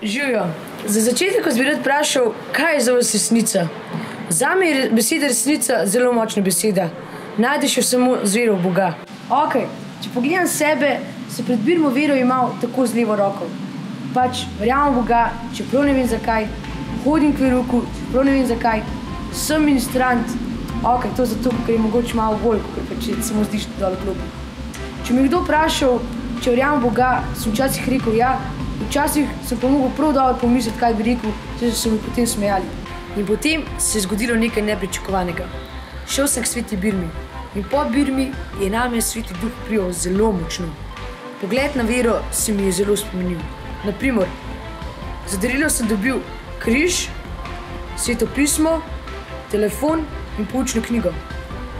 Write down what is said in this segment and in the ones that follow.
Živijo. Za začetek vas bi rad vprašal, kaj je za vas resnica? Zame je beseda resnica zelo močna beseda. Najdeš jo samo z vero v Boga. Ok, če pogledam sebe, se pred birmo vero imel tako z levo roko. Pač verjamem v Boga, čeprav ne vem zakaj, hodim k veruku, čeprav ne vem zakaj, sem ministrant. Ok, to zato, ker je mogoče malo bolj, ker pač samo zdiš dole klopi. Če me kdo vprašal, če verjamem v Boga, sem včasih rekel ja, včasih sem pa mogel prav dobro pomisliti, kaj bi rekel, saj so mi potem smejali. In potem se je zgodilo nekaj nepričakovanega. Šel sem k Sveti Birmi in po Birmi je name Sveti Duh vplival zelo močno. Pogled na vero se mi je zelo spomenil. Naprimer, za darilo sem dobil križ, Sveto pismo, telefon in poučno knjigo.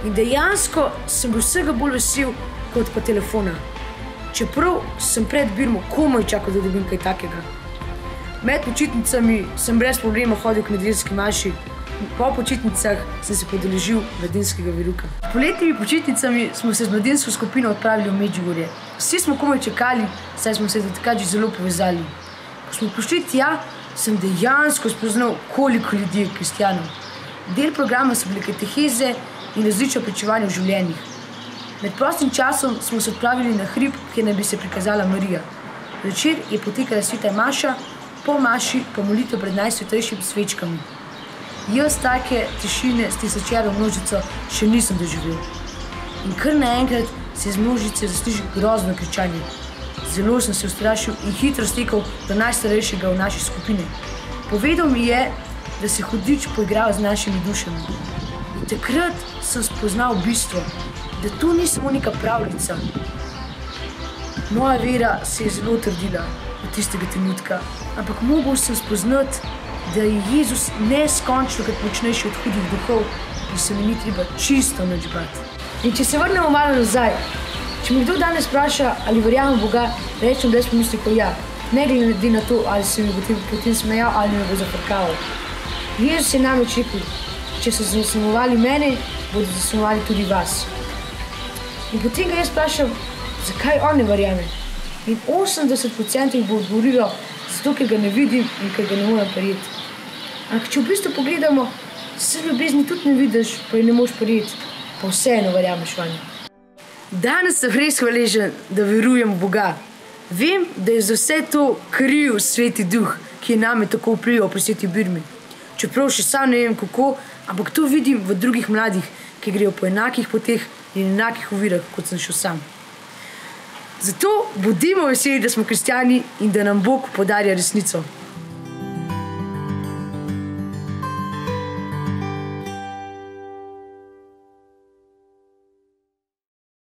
In dejansko sem bil vsega bolj vesel kot pa telefona. Čeprav sem pred birmo komaj čakal, da dobim kaj takega. Med počitnicami sem brez problema hodil k nedeljski maši. Po počitnicah sem se podeležil mladinskega veruka. Poletnimi počitnicami smo se z mladinsko skupino odpravili v Medžugorje. Vsi smo komaj čakali, saj smo se do takrat že zelo povezali. Ko smo prišli tja, sem dejansko spoznal, koliko ljudi je kristjanov. Del programa so bile kateheze in različna pričevanja v življenjih. Med prostim časom smo se odpravili na hrib, kjer naj bi se prikazala Marija. Večer je potekala sveta maša, po maši pa molitev pred najsvetejšimi svečkami. Jaz take tišine s tisočero množico še nisem doživel. In kar naenkrat se iz množice zasliši grozno kričanje. Zelo sem se ustrašil in hitro stekel do najstarejšega v naši skupini. Povedal mi je, da se hudič poigrava z našimi dušami. In takrat sem spoznal bistvo, da to ni samo neka pravljica. Moja vera se je zelo utrdila od tistega trenutka, ampak mogel sem spoznati, da je Jezus neskončnokrat močnejši od hudih duhov in se mi ni treba čisto nič bati. In če se vrnemo malo nazaj, če me kdo danes vpraša, ali verjamem v Boga, rečem brez pomislekov ja, ne glede na to, ali se mi bo potem smejal ali me bo zafrkaval. Jezus je namreč rekel, če so zasnovali mene, bodo zasnovali tudi vas. In potem ga jaz vprašam, zakaj on ne verjame. In 80% bo odgovorilo, zato ker ga ne vidim in ker ga ne morem prijeti. Ampak če v bistvu pogledamo, vse ljubezni tudi ne vidiš, pa je ne moš prijeti, pa vseeno verjameš vanjo. Danes sem res hvaležen, da verujem v Boga. Vem, da je za vse to kriv Sveti Duh, ki je name tako vplival pri Sveti Birmi. Čeprav še sam ne vem kako, ampak to vidim v drugih mladih, ki grejo po enakih poteh in enakih ovirah, kot sem šel sam. Zato bodimo veseli, da smo kristjani in da nam Bog podarja resnico.